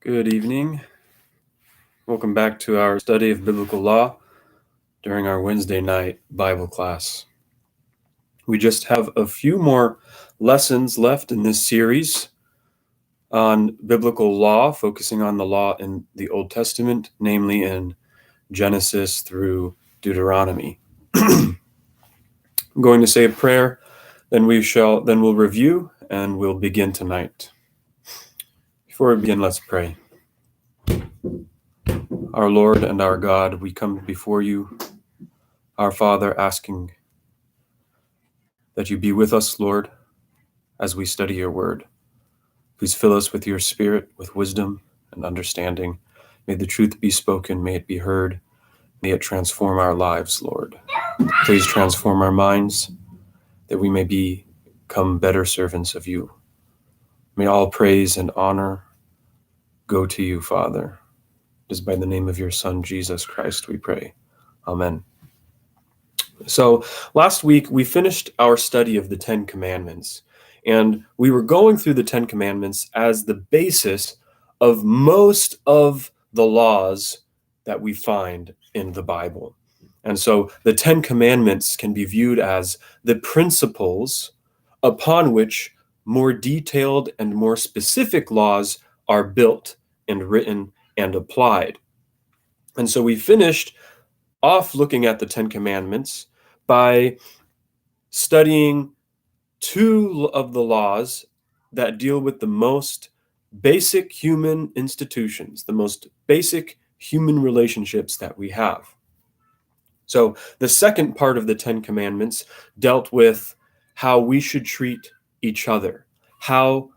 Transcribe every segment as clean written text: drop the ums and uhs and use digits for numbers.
Good evening. Welcome back to our study of biblical law during our Wednesday night Bible class. We just have a few more lessons left in this series on biblical law, focusing on the law in the Old Testament, namely in Genesis through Deuteronomy. I'm going to say a prayer, then we'll review and we'll begin tonight. Before we begin, let's pray. Our Lord and our God, we come before you, our Father, asking that you be with us, Lord, as we study your word. Please fill us with your spirit, with wisdom and understanding. May the truth be spoken, may it be heard, may it transform our lives, Lord. Please transform our minds, that we may become better servants of you. May all praise and honor go to you, Father. It is by the name of your Son, Jesus Christ, we pray. Amen. So last week, we finished our study of the Ten Commandments, and we were going through the Ten Commandments as the basis of most of the laws that we find in the Bible. And so the Ten Commandments can be viewed as the principles upon which more detailed and more specific laws are built and written and applied. And so we finished off looking at the Ten Commandments by studying two of the laws that deal with the most basic human institutions, the most basic human relationships that we have. So the second part of the Ten Commandments dealt with how we should treat each other, how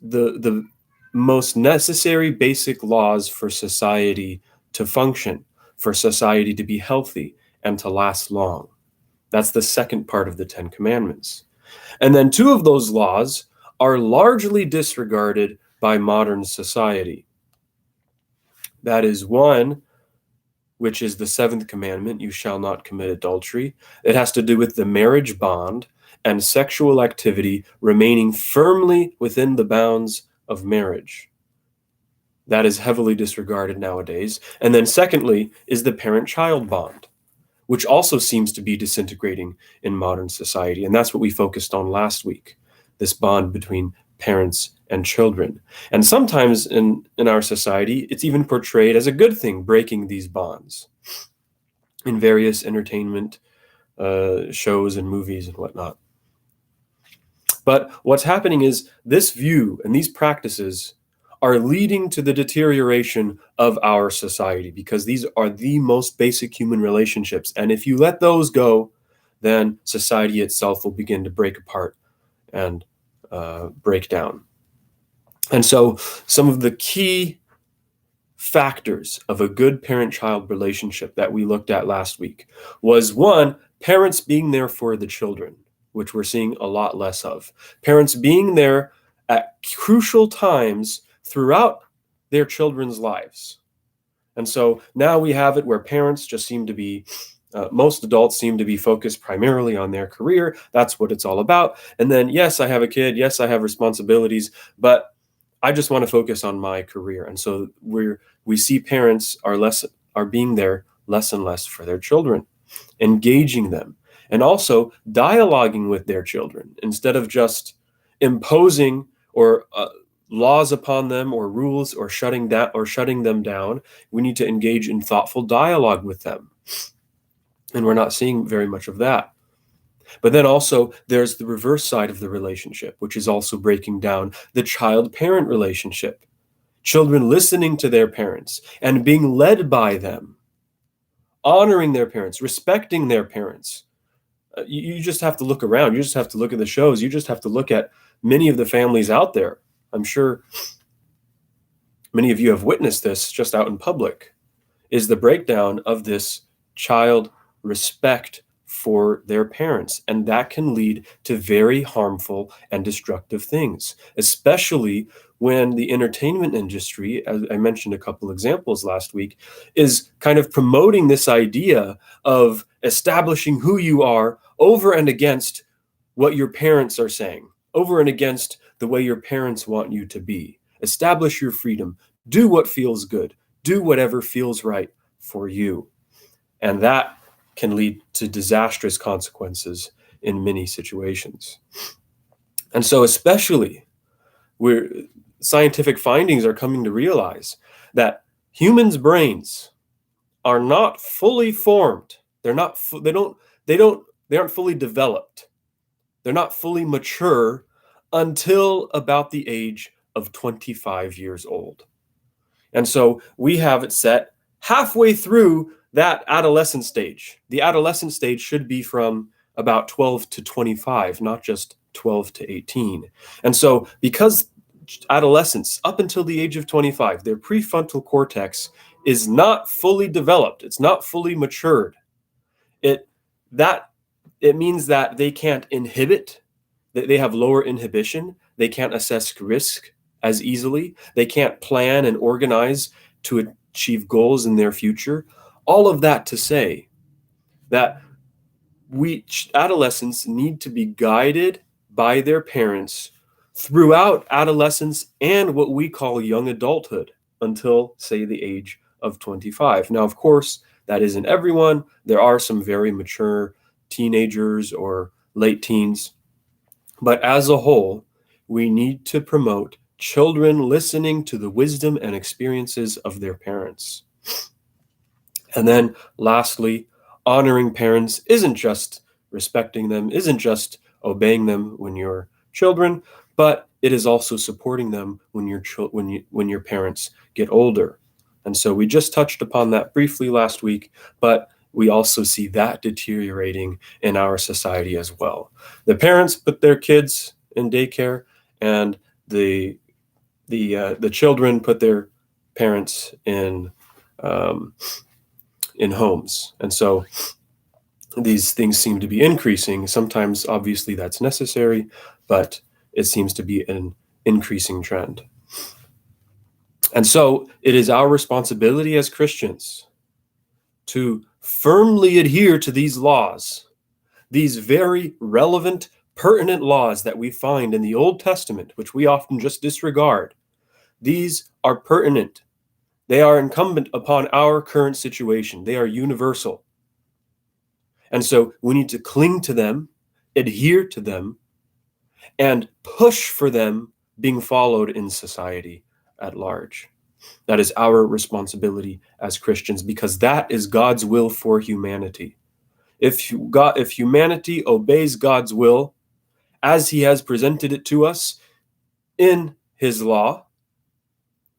the most necessary basic laws for society to function, for society to be healthy and to last long. That's the second part of the Ten Commandments. And then two of those laws are largely disregarded by modern society. That is one, which is the seventh commandment, you shall not commit adultery. It has to do with the marriage bond and sexual activity remaining firmly within the bounds of marriage. That is heavily disregarded nowadays. And then secondly is the parent-child bond, which also seems to be disintegrating in modern society. And that's what we focused on last week, this bond between parents and children. And sometimes in our society, it's even portrayed as a good thing, breaking these bonds in various entertainment shows and movies and whatnot. But what's happening is this view and these practices are leading to the deterioration of our society, because these are the most basic human relationships. And if you let those go, then society itself will begin to break apart and break down. And so some of the key factors of a good parent-child relationship that we looked at last week was, one, parents being there for the children, which we're seeing a lot less of. Parents being there at crucial times throughout their children's lives. And so now we have it where parents just seem to be, most adults seem to be focused primarily on their career. That's what it's all about. And then, yes, I have a kid. Yes, I have responsibilities, but I just want to focus on my career. And so we see parents are being there less and less for their children, engaging them, and also dialoguing with their children instead of just imposing or laws upon them or rules or shutting them down. We need to engage in thoughtful dialogue with them. And we're not seeing very much of that. But then also there's the reverse side of the relationship, which is also breaking down, the child-parent relationship. Children listening to their parents and being led by them, honoring their parents, respecting their parents. You just have to look around. You just have to look at the shows. You just have to look at many of the families out there. I'm sure many of you have witnessed this just out in public, is the breakdown of this child respect for their parents. And that can lead to very harmful and destructive things, especially when the entertainment industry, as I mentioned a couple examples last week, is kind of promoting this idea of establishing who you are over and against what your parents are saying, over and against the way your parents want you to be. Establish your freedom, Do what feels good. Do whatever feels right for you. And that can lead to disastrous consequences in many situations. And so especially where scientific findings are coming to realize that humans' brains are not fully formed. They aren't fully developed. They're not fully mature until about the age of 25 years old. And so we have it set halfway through that adolescent stage. The adolescent stage should be from about 12 to 25, not just 12 to 18. And so because adolescents, up until the age of 25, their prefrontal cortex is not fully developed, it's not fully matured. It means that they can't inhibit, they have lower inhibition, they can't assess risk as easily, they can't plan and organize to achieve goals in their future. All of that to say that adolescents need to be guided by their parents throughout adolescence and what we call young adulthood until, say, the age of 25. Now, of course, that isn't everyone. There are some very mature teenagers or late teens. But as a whole, we need to promote children listening to the wisdom and experiences of their parents. And then lastly, honoring parents isn't just respecting them, isn't just obeying them when you're children, but it is also supporting them when your parents get older. And so we just touched upon that briefly last week, but we also see that deteriorating in our society as well. The parents put their kids in daycare, and the children put their parents in homes. And so these things seem to be increasing. Sometimes, obviously, that's necessary, but it seems to be an increasing trend. And so it is our responsibility as Christians to firmly adhere to these laws, these very relevant, pertinent laws that we find in the Old Testament, which we often just disregard. These are pertinent. They are incumbent upon our current situation. They are universal. And so we need to cling to them, adhere to them, and push for them being followed in society at large. That is our responsibility as Christians, because that is God's will for humanity. If humanity obeys God's will as he has presented it to us in his law,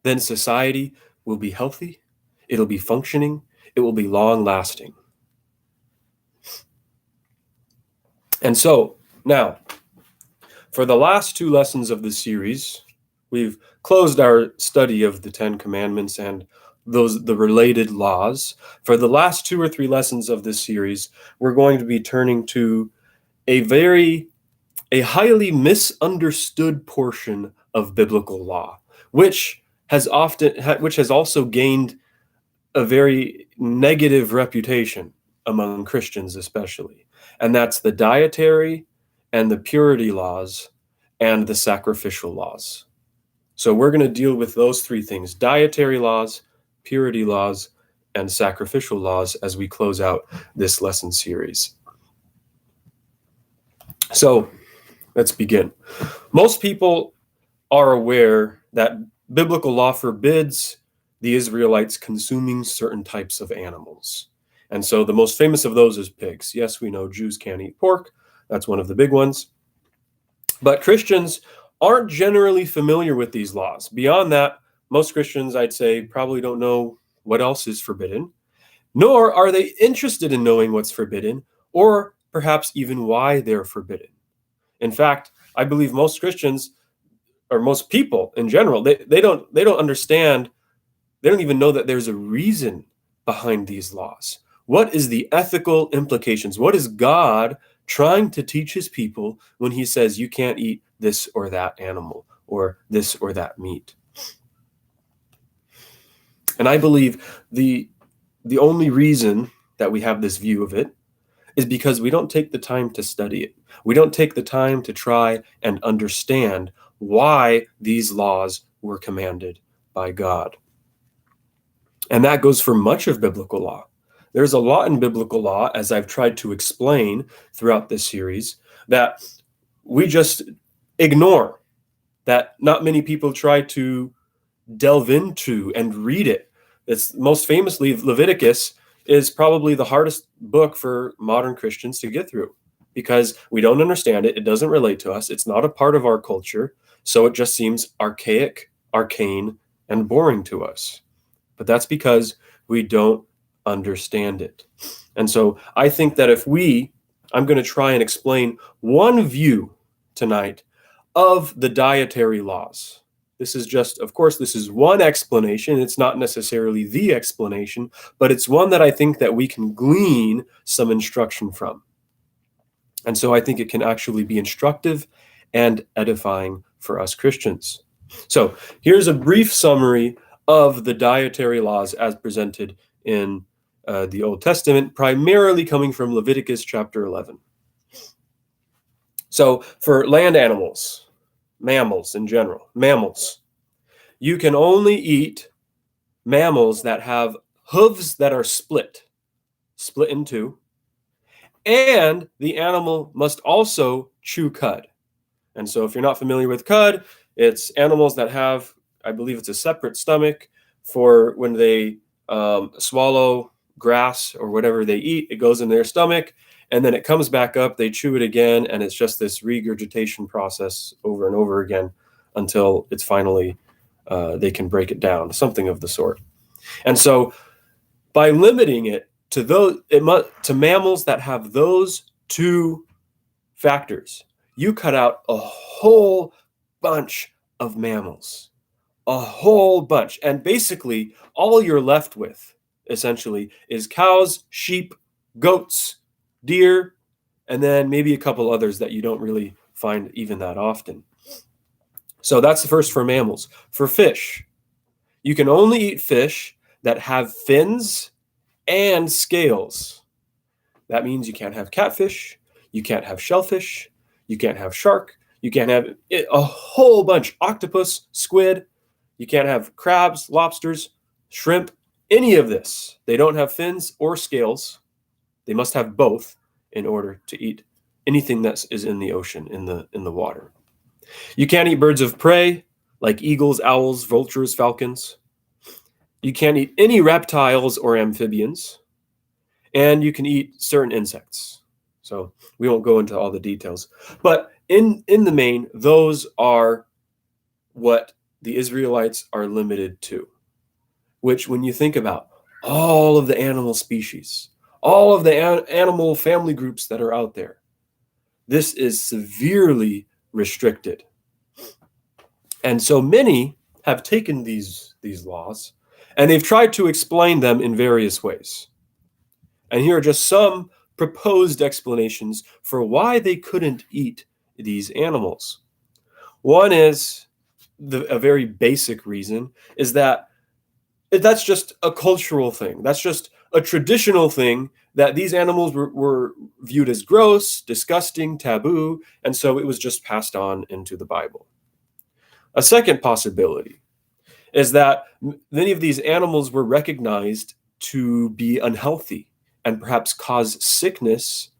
then society will be healthy, it'll be functioning, it will be long-lasting. And so, now, for the last two lessons of this series, we've closed our study of the Ten Commandments and the related laws. For the last 2 or 3 lessons of this series, we're going to be turning to a highly misunderstood portion of biblical law, which has also gained a very negative reputation among Christians especially. And that's the dietary and the purity laws and the sacrificial laws. So we're going to deal with those 3 things: dietary laws, purity laws, and sacrificial laws as we close out this lesson series. So let's begin. Most people are aware that biblical law forbids the Israelites consuming certain types of animals. And so the most famous of those is pigs. Yes, we know Jews can't eat pork. That's one of the big ones. But Christians aren't generally familiar with these laws. Beyond that, most Christians, I'd say, probably don't know what else is forbidden, nor are they interested in knowing what's forbidden, or perhaps even why they're forbidden. In fact, I believe most Christians, or most people in general, they don't understand, they don't even know that there's a reason behind these laws. What is the ethical implications? What is God trying to teach his people when he says you can't eat this or that animal or this or that meat? And I believe the only reason that we have this view of it is because we don't take the time to study it. We don't take the time to try and understand why these laws were commanded by God. And that goes for much of biblical law. There's a lot in biblical law, as I've tried to explain throughout this series, that we just ignore, that not many people try to delve into and read it. It's most famously Leviticus is probably the hardest book for modern Christians to get through because we don't understand it. It doesn't relate to us. It's not a part of our culture. So it just seems archaic, arcane, and boring to us. But that's because we don't understand it. And so I think that I'm going to try and explain one view tonight of the dietary laws. This is just, of course, this is one explanation. It's not necessarily the explanation, but it's one that I think that we can glean some instruction from. And so I think it can actually be instructive and edifying for us Christians. So here's a brief summary of the dietary laws as presented in the Old Testament, primarily coming from Leviticus chapter 11. So for land animals, mammals in general, mammals, you can only eat mammals that have hooves that are split in two, and the animal must also chew cud. And so if you're not familiar with cud, it's animals that have, I believe it's a separate stomach for when they swallow grass or whatever they eat, it goes in their stomach and then it comes back up, they chew it again, and it's just this regurgitation process over and over again until it's finally, they can break it down, something of the sort. And so by limiting it to mammals that have those two factors, you cut out a whole bunch of mammals, a whole bunch. And basically, all you're left with, essentially, is cows, sheep, goats, deer, and then maybe a couple others that you don't really find even that often. So that's the first for mammals. For fish, you can only eat fish that have fins and scales. That means you can't have catfish, you can't have shellfish, you can't have shark, you can't have a whole bunch, octopus, squid, you can't have crabs, lobsters, shrimp, any of this. They don't have fins or scales. They must have both in order to eat anything that is in the ocean, in the water. You can't eat birds of prey like eagles, owls, vultures, falcons. You can't eat any reptiles or amphibians. And you can eat certain insects. So we won't go into all the details. But in the main, those are what the Israelites are limited to. Which, when you think about all of the animal species, all of the animal family groups that are out there, this is severely restricted. And so many have taken these laws and they've tried to explain them in various ways. And here are just some proposed explanations for why they couldn't eat these animals. One is, a very basic reason, is that that's just a cultural thing. That's just a traditional thing that these animals were viewed as gross, disgusting, taboo, and so it was just passed on into the Bible. A second possibility is that many of these animals were recognized to be unhealthy and perhaps cause sickness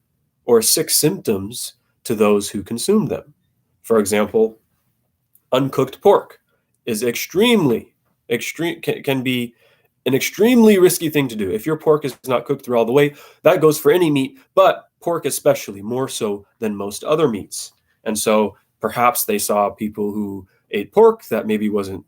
or sick symptoms to those who consume them. For example, uncooked pork is can be an extremely risky thing to do. If your pork is not cooked through all the way, that goes for any meat, but pork especially, more so than most other meats. And so perhaps they saw people who ate pork that maybe wasn't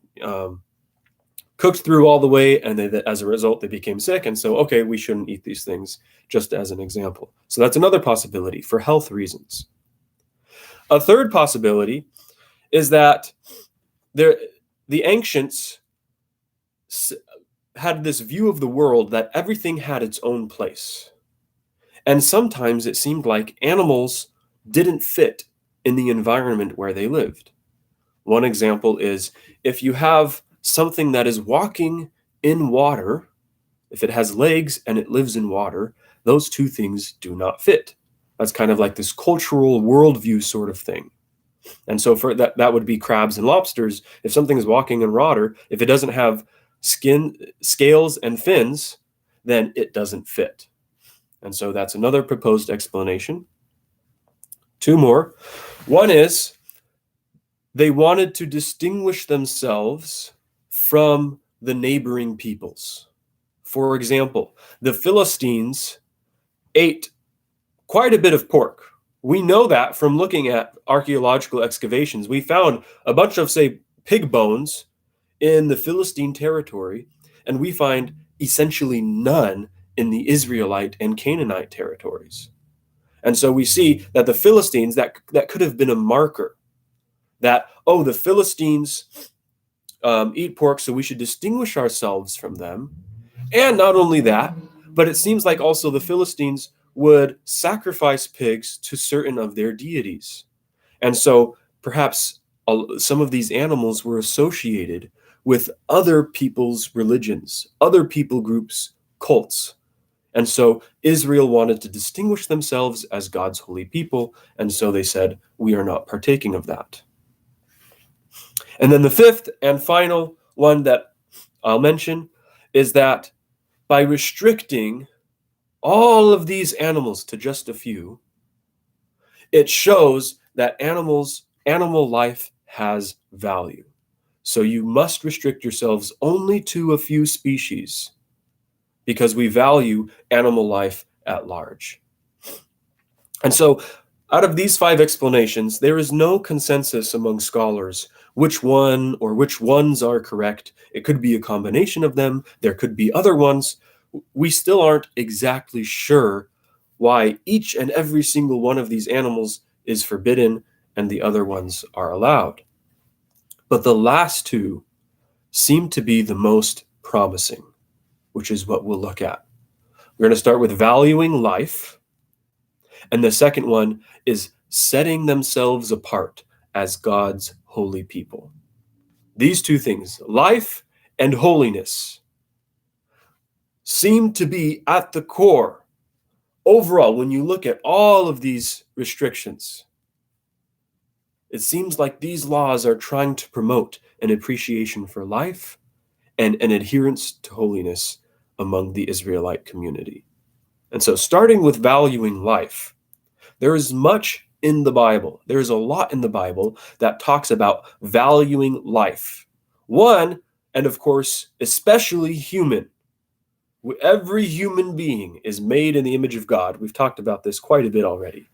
cooked through all the way, and as a result, they became sick. And so, okay, we shouldn't eat these things, just as an example. So that's another possibility for health reasons. A third possibility is that the ancients had this view of the world that everything had its own place. And sometimes it seemed like animals didn't fit in the environment where they lived. One example is if you have something that is walking in water, if it has legs and it lives in water, those two things do not fit. That's kind of like this cultural worldview sort of thing. And so for that would be crabs and lobsters. If something is walking in water, if it doesn't have scales, and fins, then it doesn't fit. And so that's another proposed explanation. Two more. One is they wanted to distinguish themselves from the neighboring peoples. For example, the Philistines ate quite a bit of pork. We know that from looking at archaeological excavations. We found a bunch of, say, pig bones in the Philistine territory, and we find essentially none in the Israelite and Canaanite territories. And so we see that the Philistines, that could have been a marker that, oh, the Philistines eat pork, so we should distinguish ourselves from them. And not only that, but it seems like also the Philistines would sacrifice pigs to certain of their deities. And so perhaps some of these animals were associated with other people's religions, other people groups, cults. And so Israel wanted to distinguish themselves as God's holy people, and so they said, we are not partaking of that. And then the fifth and final one that I'll mention is that by restricting all of these animals to just a few, it shows that animal life has value. So you must restrict yourselves only to a few species because we value animal life at large. And so out of these five explanations, there is no consensus among scholars which one or which ones are correct. It could be a combination of them. There could be other ones. We still aren't exactly sure why each and every single one of these animals is forbidden and the other ones are allowed. But the last two seem to be the most promising, which is what we'll look at. We're going to start with valuing life. And the second one is setting themselves apart as God's holy people. These two things, life and holiness, seem to be at the core. Overall, when you look at all of these restrictions, it seems like these laws are trying to promote an appreciation for life and an adherence to holiness among the Israelite community. And so starting with valuing life, there is much in the Bible. There is a lot in the Bible that talks about valuing life. One, and of course, especially human. Every human being is made in the image of God. We've talked about this quite a bit already.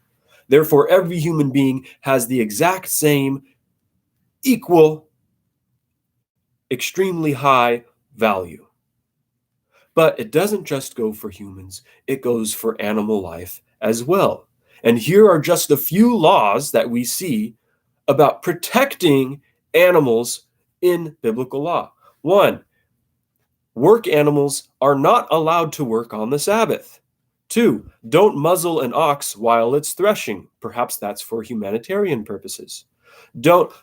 Therefore, every human being has the exact same, equal, extremely high value. But it doesn't just go for humans, it goes for animal life as well. And here are just a few laws that we see about protecting animals in biblical law. One, work animals are not allowed to work on the Sabbath. Two, don't muzzle an ox while it's threshing. Perhaps that's for humanitarian purposes.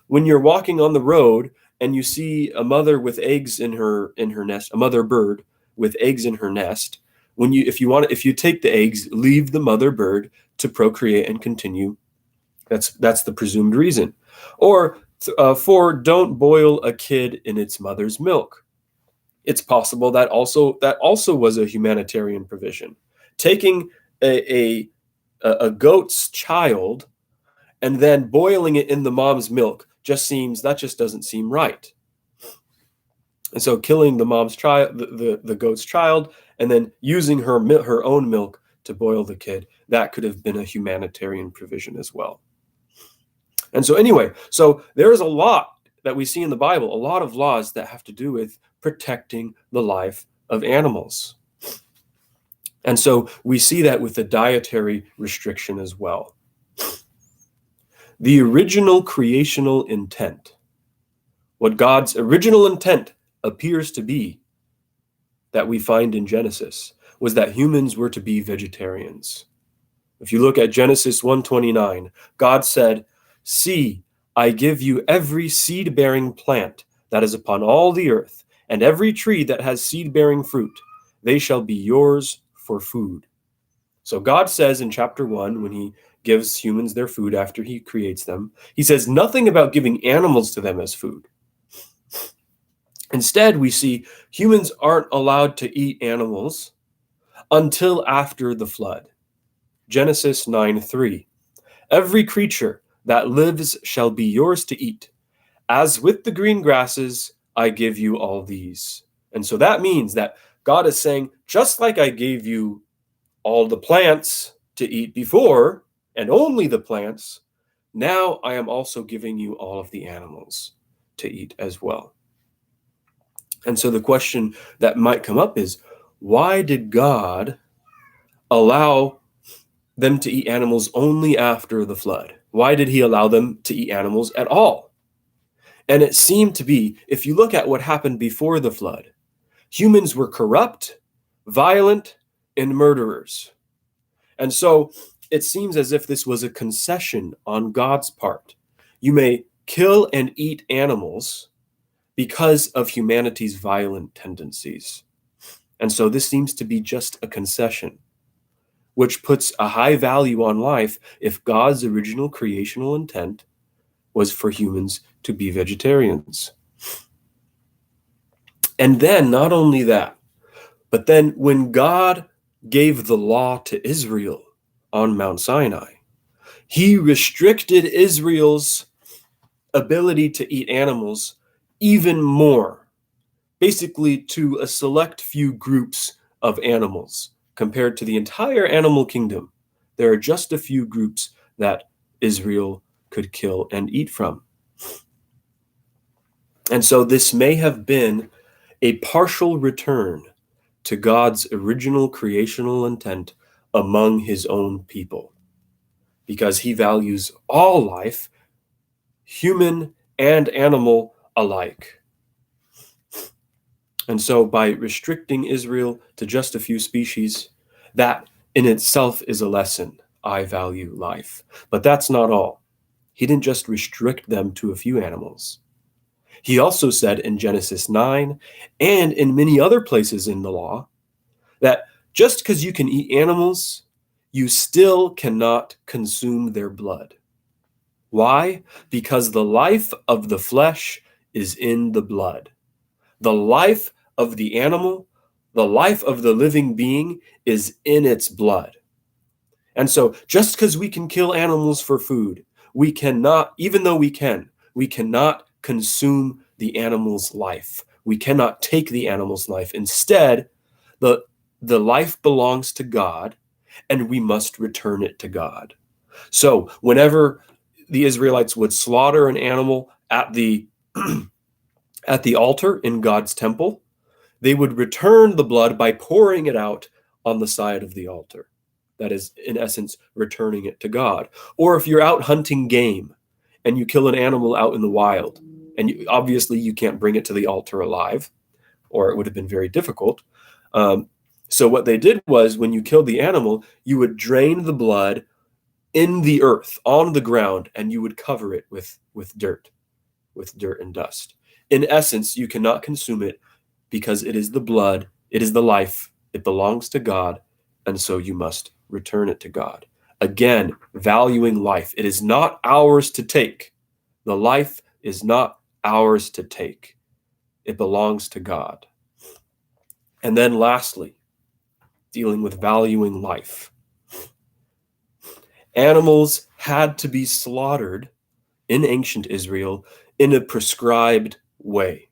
When you're walking on the road and you see a mother with eggs in her nest, a mother bird with eggs in her nest, if you take the eggs, leave the mother bird to procreate and continue. That's the presumed reason. Or four, don't boil a kid in its mother's milk. It's possible that also was a humanitarian provision. Taking a goat's child and then boiling it in the mom's milk just doesn't seem right. And so killing the mom's child, the goat's child, and then using her own milk to boil the kid, that could have been a humanitarian provision as well. And so anyway, so there is a lot that we see in the Bible, a lot of laws that have to do with protecting the life of animals. And so we see that with the dietary restriction as well. The original creational intent, what God's original intent appears to be that we find in Genesis, was that humans were to be vegetarians. If you look at Genesis 1:29, God said, "See, I give you every seed-bearing plant that is upon all the earth, and every tree that has seed-bearing fruit. They shall be yours for food." So God says in chapter 1, when he gives humans their food after he creates them, he says nothing about giving animals to them as food. Instead, we see humans aren't allowed to eat animals until after the flood. Genesis 9:3. Every creature that lives shall be yours to eat. As with the green grasses, I give you all these. And so that means that God is saying, just like I gave you all the plants to eat before, and only the plants, now I am also giving you all of the animals to eat as well. And so the question that might come up is, why did God allow them to eat animals only after the flood? Why did he allow them to eat animals at all? And it seemed to be, if you look at what happened before the flood, humans were corrupt, violent, and murderers. And so it seems as if this was a concession on God's part. You may kill and eat animals because of humanity's violent tendencies. And so this seems to be just a concession, which puts a high value on life if God's original creational intent was for humans to be vegetarians. And then, not only that, but then when God gave the law to Israel on Mount Sinai, he restricted Israel's ability to eat animals even more, basically to a select few groups of animals. Compared to the entire animal kingdom, there are just a few groups that Israel could kill and eat from. And so this may have been a partial return to God's original creational intent among his own people, because he values all life, human and animal alike. And so by restricting Israel to just a few species, that in itself is a lesson. I value life. But that's not all. He didn't just restrict them to a few animals. He also said in Genesis 9 and in many other places in the law that just because you can eat animals, you still cannot consume their blood. Why? Because the life of the flesh is in the blood. The life of the animal, the life of the living being is in its blood. And so just because we can kill animals for food, we cannot, even though we cannot consume the animal's life. We cannot take the animal's life. Instead, the life belongs to God, and we must return it to God. So whenever the Israelites would slaughter an animal at the at the altar in God's temple, they would return the blood by pouring it out on the side of the altar. That is, in essence, returning it to God. Or if you're out hunting game and you kill an animal out in the wild, and obviously you can't bring it to the altar alive, or it would have been very difficult. So what they did was, when you killed the animal, you would drain the blood in the earth, on the ground, and you would cover it with dirt and dust. In essence, you cannot consume it because it is the blood, it is the life, it belongs to God, and so you must return it to God. Again, valuing life. It is not ours to take. The life is not ours to take. It belongs to God. And then lastly, dealing with valuing life. Animals had to be slaughtered in ancient Israel in a prescribed way.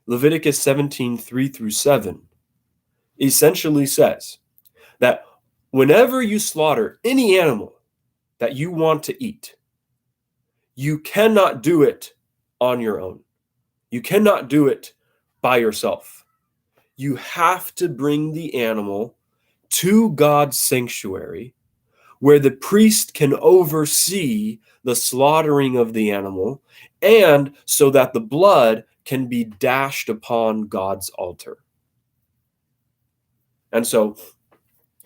Leviticus 17:3-7 essentially says that whenever you slaughter any animal that you want to eat, you cannot do it on your own. You cannot do it by yourself. You have to bring the animal to God's sanctuary, where the priest can oversee the slaughtering of the animal, and so that the blood can be dashed upon God's altar. And so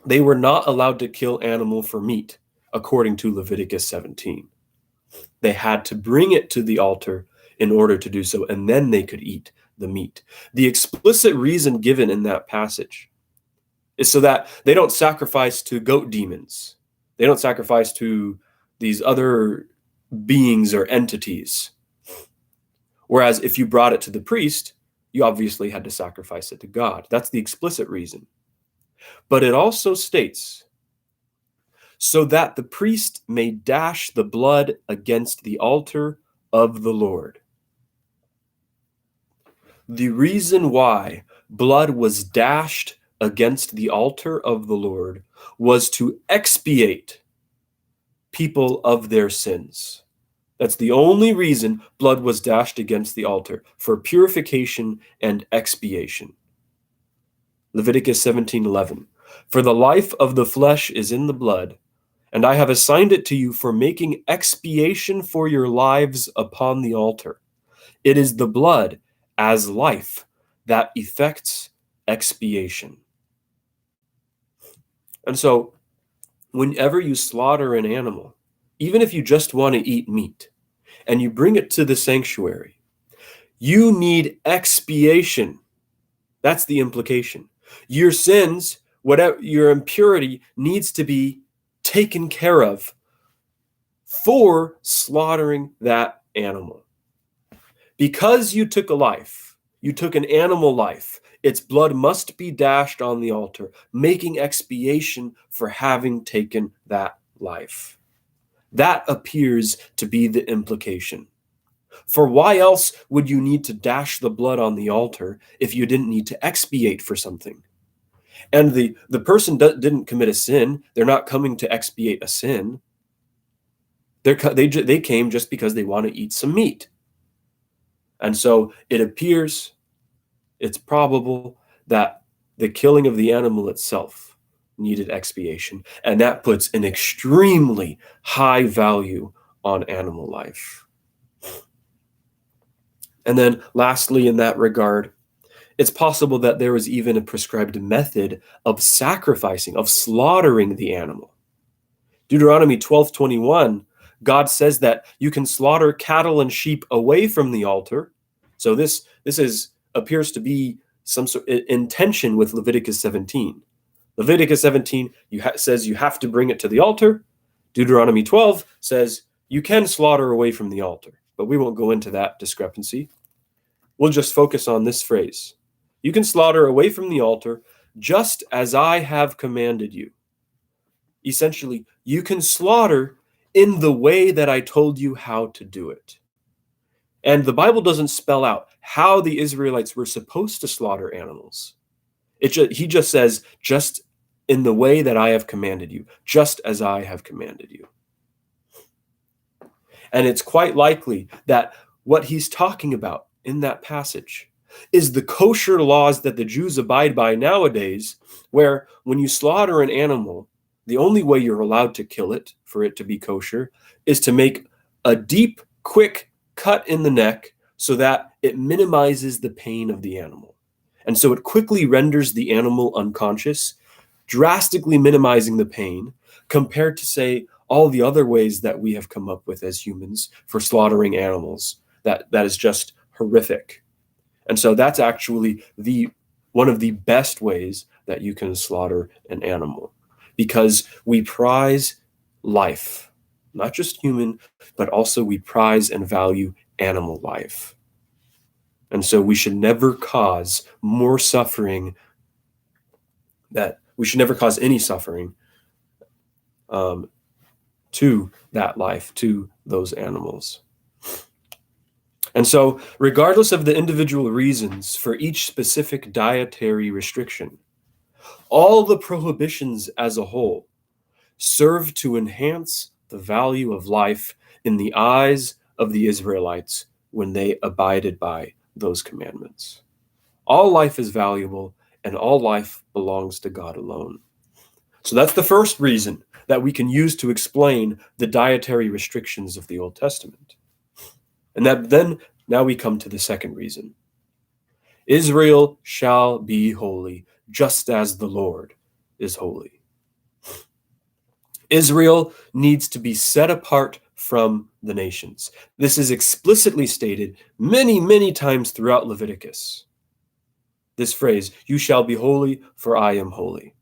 they were not allowed to kill animal for meat, according to Leviticus 17. They had to bring it to the altar in order to do so, and then they could eat the meat. The explicit reason given in that passage is so that they don't sacrifice to goat demons. They don't sacrifice to these other beings or entities, Whereas if you brought it to the priest, you obviously had to sacrifice it to God. That's the explicit reason. But it also states, so that the priest may dash the blood against the altar of the Lord. The reason why blood was dashed against the altar of the Lord was to expiate people of their sins. That's the only reason blood was dashed against the altar, for purification and expiation. Leviticus 17:11. For the life of the flesh is in the blood, and I have assigned it to you for making expiation for your lives upon the altar. It is the blood as life that effects expiation. And so, whenever you slaughter an animal, even if you just want to eat meat, and you bring it to the sanctuary, you need expiation. That's the implication. Your sins, whatever your impurity, needs to be taken care of for slaughtering that animal. Because you took a life, you took an animal life, its blood must be dashed on the altar, making expiation for having taken that life. That appears to be the implication. For why else would you need to dash the blood on the altar if you didn't need to expiate for something? And the person didn't commit a sin. They're not coming to expiate a sin. They came just because they want to eat some meat. And so it appears, it's probable that the killing of the animal itself needed expiation. And that puts an extremely high value on animal life. And then lastly, in that regard, it's possible that there was even a prescribed method of sacrificing, of slaughtering the animal. Deuteronomy 12:21, God says that you can slaughter cattle and sheep away from the altar. So this appears to be some sort in tension with Leviticus 17. Leviticus 17 says you have to bring it to the altar. Deuteronomy 12 says you can slaughter away from the altar, but we won't go into that discrepancy. We'll just focus on this phrase. You can slaughter away from the altar just as I have commanded you. Essentially, you can slaughter in the way that I told you how to do it. And the Bible doesn't spell out how the Israelites were supposed to slaughter animals. He just says, just in the way that I have commanded you, just as I have commanded you. And it's quite likely that what he's talking about in that passage is the kosher laws that the Jews abide by nowadays, where when you slaughter an animal, the only way you're allowed to kill it for it to be kosher is to make a deep, quick cut in the neck so that it minimizes the pain of the animal. And so it quickly renders the animal unconscious, drastically minimizing the pain compared to, say, all the other ways that we have come up with as humans for slaughtering animals. That is just horrific. And so that's actually one of the best ways that you can slaughter an animal, because we prize life, not just human, but also we prize and value animal life. And so we should never cause more suffering, we should never cause any suffering to that life, to those animals. And so, regardless of the individual reasons for each specific dietary restriction, all the prohibitions as a whole serve to enhance the value of life in the eyes of the Israelites when they abided by those commandments. All life is valuable, and all life belongs to God alone. So that's the first reason that we can use to explain the dietary restrictions of the Old Testament. And then now we come to the second reason. Israel shall be holy, just as the Lord is holy. Israel needs to be set apart from the nations. This is explicitly stated many, many times throughout Leviticus. This phrase, you shall be holy, for I am holy.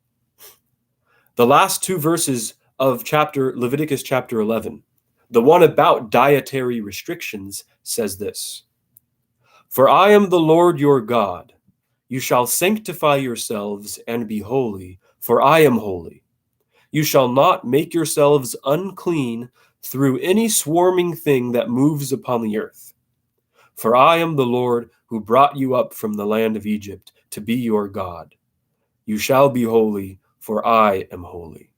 The last two verses of Leviticus chapter 11, the one about dietary restrictions, says this. For I am the Lord your God. You shall sanctify yourselves and be holy, for I am holy. You shall not make yourselves unclean through any swarming thing that moves upon the earth. For I am the Lord who brought you up from the land of Egypt to be your God. You shall be holy, for I am holy.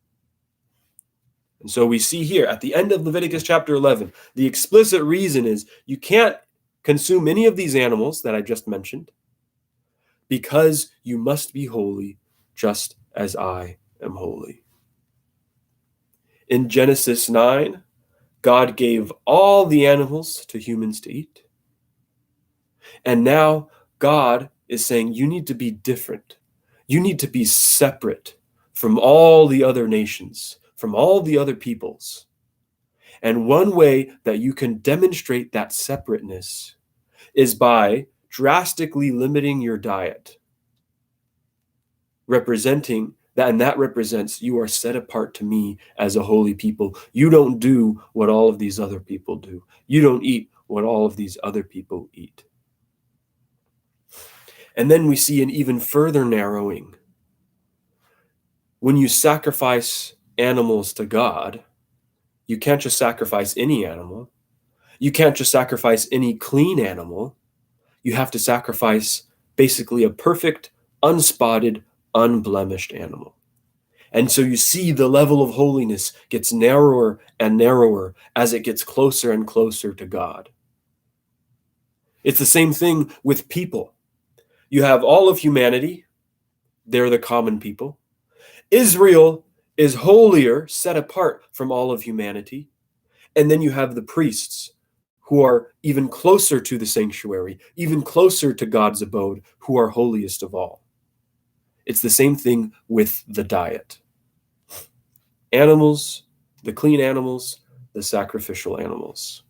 And so we see here at the end of Leviticus chapter 11, the explicit reason is you can't consume any of these animals that I just mentioned, because you must be holy just as I am holy. In Genesis 9, God gave all the animals to humans to eat. And now God is saying you need to be different. You need to be separate from all the other nations, from all the other peoples. And one way that you can demonstrate that separateness is by drastically limiting your diet, representing that, and that represents you are set apart to me as a holy people. You don't do what all of these other people do. You don't eat what all of these other people eat. And then we see an even further narrowing. When you sacrifice animals to God, you can't just sacrifice any animal. You can't just sacrifice any clean animal. You have to sacrifice basically a perfect, unspotted, unblemished animal. And so you see the level of holiness gets narrower and narrower as it gets closer and closer to God. It's the same thing with people. You have all of humanity. They're the common people. Israel is holier, set apart from all of humanity. And then you have the priests who are even closer to the sanctuary, even closer to God's abode, who are holiest of all. It's the same thing with the diet. Animals, the clean animals, the sacrificial animals.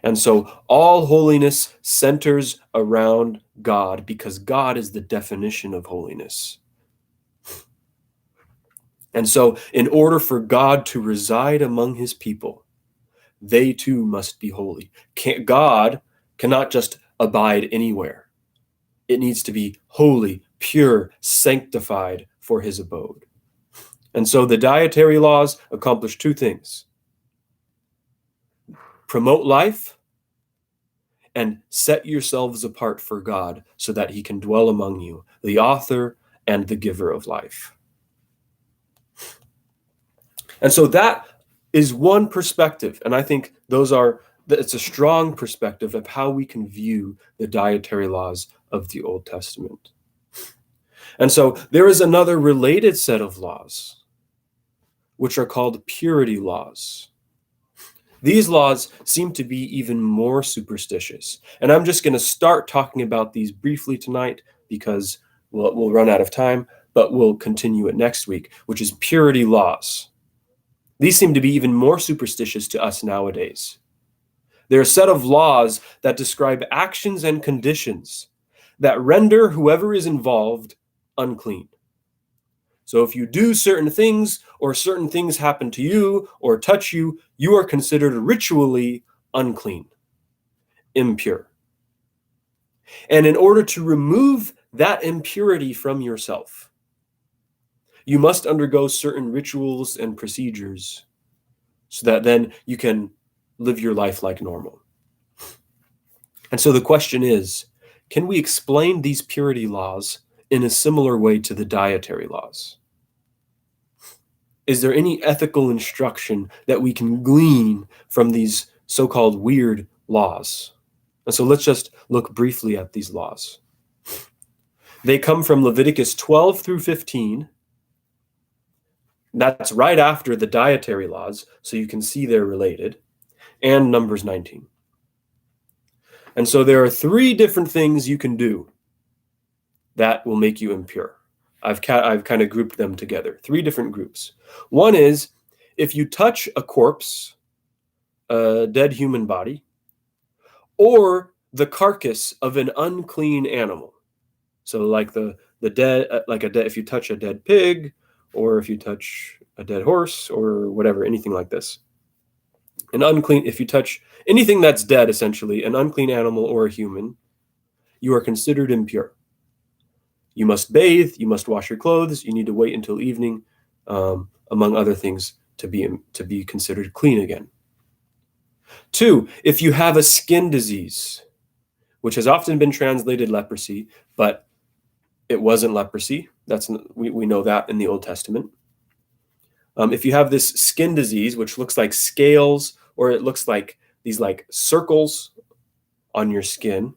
And so all holiness centers around God because God is the definition of holiness. And so in order for God to reside among his people, they too must be holy. God cannot just abide anywhere. It needs to be holy, pure, sanctified for his abode. And so the dietary laws accomplish two things: promote life and set yourselves apart for God so that he can dwell among you, the author and the giver of life. And so that is one perspective. And I think it's a strong perspective of how we can view the dietary laws of the Old Testament. And so there is another related set of laws, which are called purity laws. These laws seem to be even more superstitious. And I'm just going to start talking about these briefly tonight because we'll run out of time, but we'll continue it next week, which is purity laws. These seem to be even more superstitious to us nowadays. They're a set of laws that describe actions and conditions that render whoever is involved unclean. So if you do certain things or certain things happen to you or touch you, you are considered ritually unclean, impure. And in order to remove that impurity from yourself, you must undergo certain rituals and procedures so that then you can live your life like normal. And so the question is, can we explain these purity laws in a similar way to the dietary laws? Is there any ethical instruction that we can glean from these so-called weird laws? And so let's just look briefly at these laws. They come from Leviticus 12 through 15. That's right after the dietary laws, so you can see they're related, and Numbers 19. And so there are three different things you can do that will make you impure. I've kind of grouped them together, three different groups. One is if you touch a corpse, a dead human body, or the carcass of an unclean animal. So like the dead, if you touch a dead pig, or if you touch a dead horse, or whatever, anything like this. If you touch anything that's dead, essentially, an unclean animal or a human, you are considered impure. You must bathe, you must wash your clothes, you need to wait until evening, among other things, to be considered clean again. 2, if you have a skin disease, which has often been translated leprosy, but it wasn't leprosy. We know that in the Old Testament. If you have this skin disease, which looks like scales, or it looks like these like circles on your skin,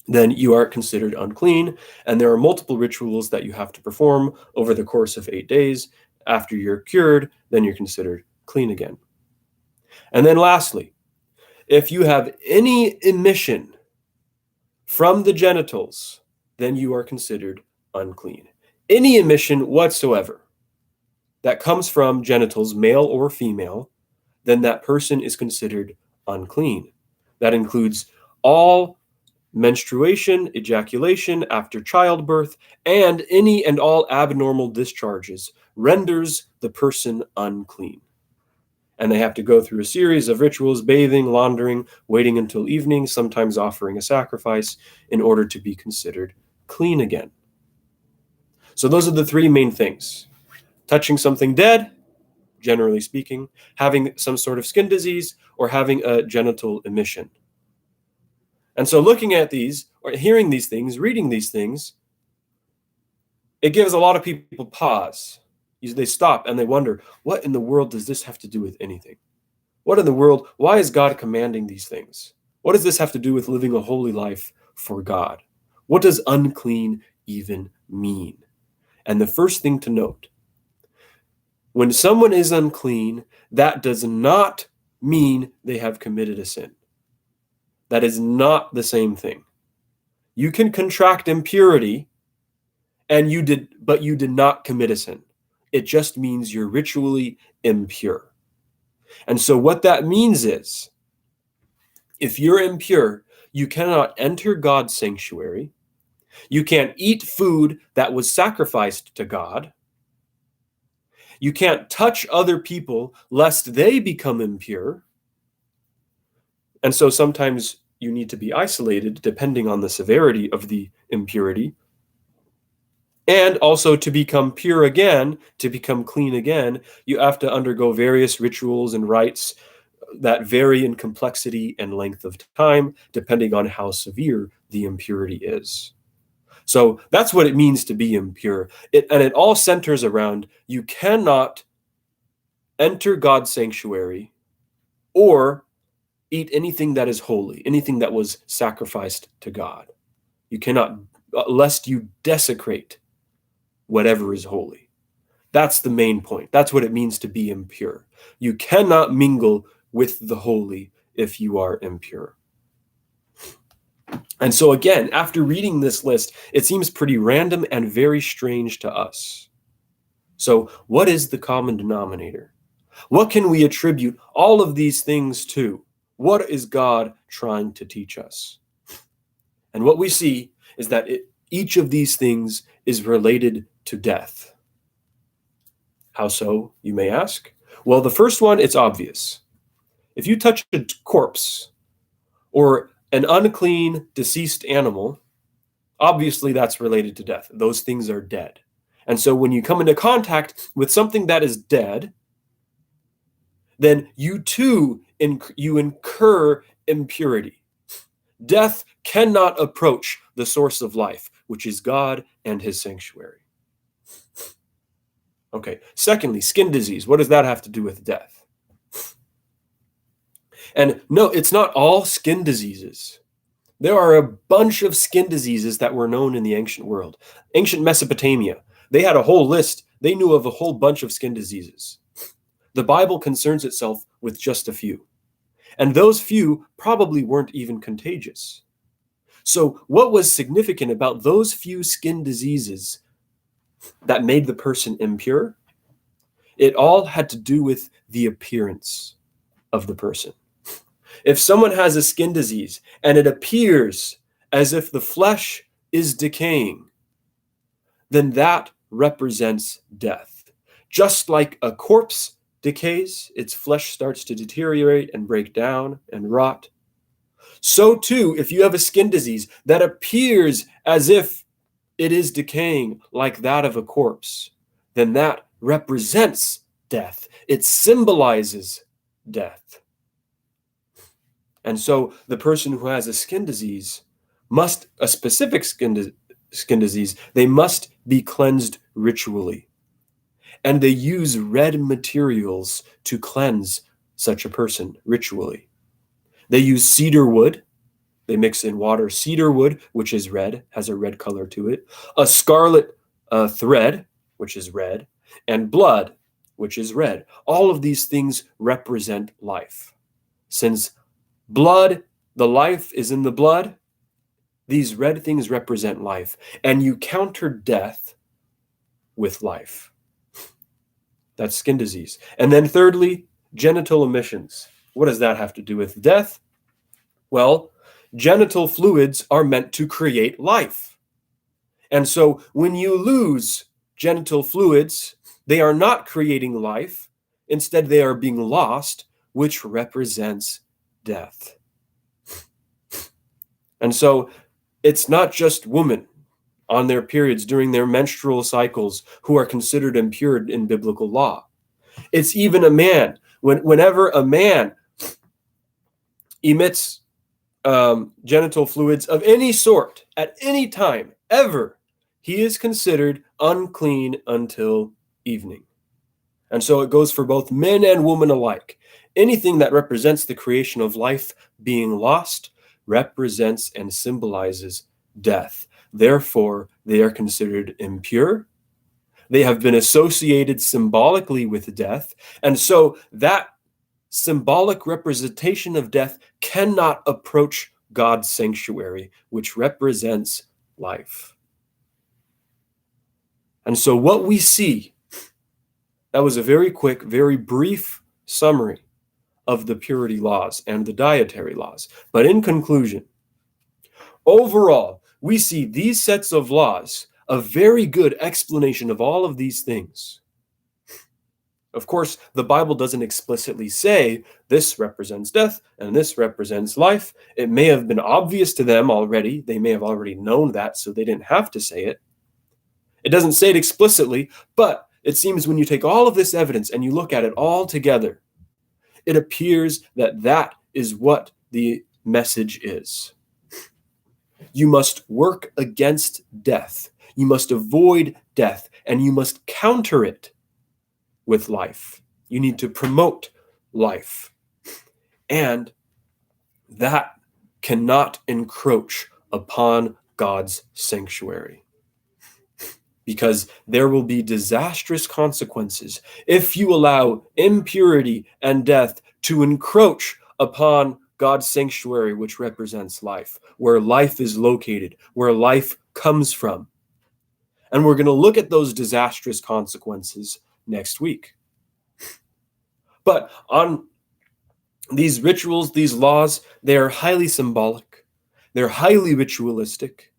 then you are considered unclean, and there are multiple rituals that you have to perform over the course of 8 days. After you're cured, then you're considered clean again. And then lastly, if you have any emission from the genitals, then you are considered unclean. Any emission whatsoever that comes from genitals, male or female, then that person is considered unclean. That includes all menstruation, ejaculation after childbirth, and any and all abnormal discharges renders the person unclean. And they have to go through a series of rituals, bathing, laundering, waiting until evening, sometimes offering a sacrifice in order to be considered clean again. So those are the 3 main things: touching something dead, generally speaking, having some sort of skin disease, or having a genital emission. And so looking at these, or hearing these things, reading these things, it gives a lot of people pause. They stop and they wonder, what in the world does this have to do with anything? What in the world? Why is God commanding these things? What does this have to do with living a holy life for God? What does unclean even mean? And the first thing to note, when someone is unclean, that does not mean they have committed a sin. That is not the same thing. You can contract impurity, but you did not commit a sin. It just means you're ritually impure. And so what that means is, if you're impure, you cannot enter God's sanctuary. You can't eat food that was sacrificed to God. You can't touch other people lest they become impure. And so sometimes you need to be isolated depending on the severity of the impurity. And also, to become pure again, to become clean again, you have to undergo various rituals and rites that vary in complexity and length of time, depending on how severe the impurity is. So that's what it means to be impure. It all centers around, you cannot enter God's sanctuary or eat anything that is holy, anything that was sacrificed to God. You cannot, lest you desecrate whatever is holy. That's the main point. That's what it means to be impure. You cannot mingle with the holy if you are impure. And so again, after reading this list, it seems pretty random and very strange to us. So what is the common denominator? What can we attribute all of these things to? What is God trying to teach us? And what we see is that each of these things is related to death. How so, you may ask? Well, the first one, it's obvious. If you touch a corpse or an unclean, deceased animal, obviously that's related to death. Those things are dead. And so when you come into contact with something that is dead, then you too you incur impurity. Death cannot approach the source of life, which is God and his sanctuary. Okay, secondly, skin disease. What does that have to do with death? And no, it's not all skin diseases. There are a bunch of skin diseases that were known in the ancient world. Ancient Mesopotamia, they had a whole list. They knew of a whole bunch of skin diseases. The Bible concerns itself with just a few. And those few probably weren't even contagious. So what was significant about those few skin diseases that made the person impure? It all had to do with the appearance of the person. If someone has a skin disease and it appears as if the flesh is decaying, then that represents death. Just like a corpse decays, its flesh starts to deteriorate and break down and rot. So too, if you have a skin disease that appears as if it is decaying like that of a corpse, then that represents death. It symbolizes death. And so the person who has a skin disease a specific skin disease, they must be cleansed ritually. And they use red materials to cleanse such a person ritually. They use cedar wood. They mix in water cedar wood, which is red, has a red color to it, a scarlet thread, which is red, and blood, which is red. All of these things represent life. Since blood, the life is in the blood, these red things represent life. And you counter death with life. That's skin disease. And then thirdly, genital emissions. What does that have to do with death? Well, genital fluids are meant to create life. And so when you lose genital fluids, they are not creating life. Instead, they are being lost, which represents death. And so it's not just women on their periods during their menstrual cycles who are considered impure in biblical law. It's even a man. Whenever a man emits genital fluids of any sort at any time, ever, he is considered unclean until evening. And so it goes for both men and women alike. Anything that represents the creation of life being lost represents and symbolizes death. Therefore, they are considered impure. They have been associated symbolically with death. And so that symbolic representation of death cannot approach God's sanctuary, which represents life. And so what we see, that was a very quick, very brief summary of the purity laws and the dietary laws. But in conclusion, overall, we see these sets of laws, a very good explanation of all of these things. Of course, the Bible doesn't explicitly say this represents death and this represents life. It may have been obvious to them already. They may have already known that, so they didn't have to say it. It doesn't say it explicitly, but it seems when you take all of this evidence and you look at it all together, it appears that that is what the message is. You must work against death. You must avoid death, and you must counter it with life. You need to promote life. And that cannot encroach upon God's sanctuary, because there will be disastrous consequences if you allow impurity and death to encroach upon God's sanctuary, which represents life, where life is located, where life comes from. And we're going to look at those disastrous consequences next week. But on these rituals, these laws, they are highly symbolic. They're highly ritualistic.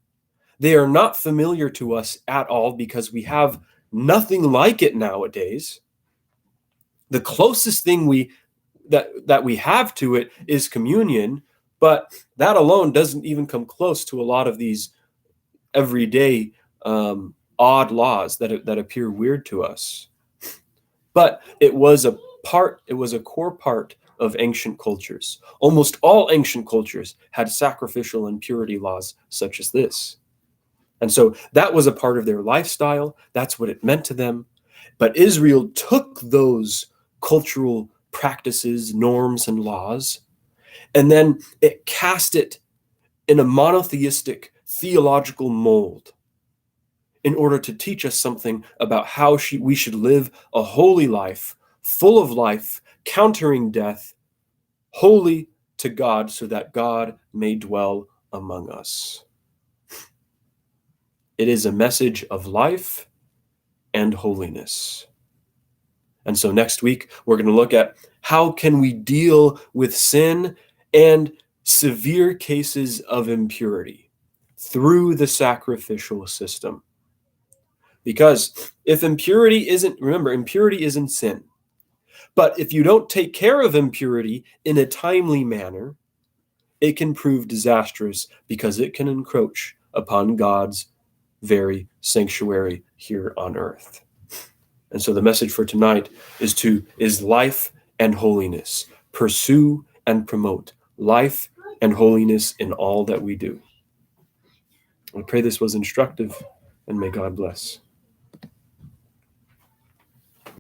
They are not familiar to us at all because we have nothing like it nowadays. The closest thing that we have to it is communion, but that alone doesn't even come close to a lot of these everyday odd laws that appear weird to us. But it was a core part of ancient cultures. Almost all ancient cultures had sacrificial and purity laws such as this. And so that was a part of their lifestyle. That's what it meant to them. But Israel took those cultural practices, norms, and laws, and then it cast it in a monotheistic theological mold in order to teach us something about how we should live a holy life, full of life, countering death, holy to God, so that God may dwell among us. It is a message of life and holiness. And so next week, we're going to look at how can we deal with sin and severe cases of impurity through the sacrificial system. Because if impurity isn't sin. But if you don't take care of impurity in a timely manner, it can prove disastrous because it can encroach upon God's very sanctuary here on earth. And so the message for tonight is life and holiness. Pursue and promote life and holiness in all that we do. I pray this was instructive, and may God bless.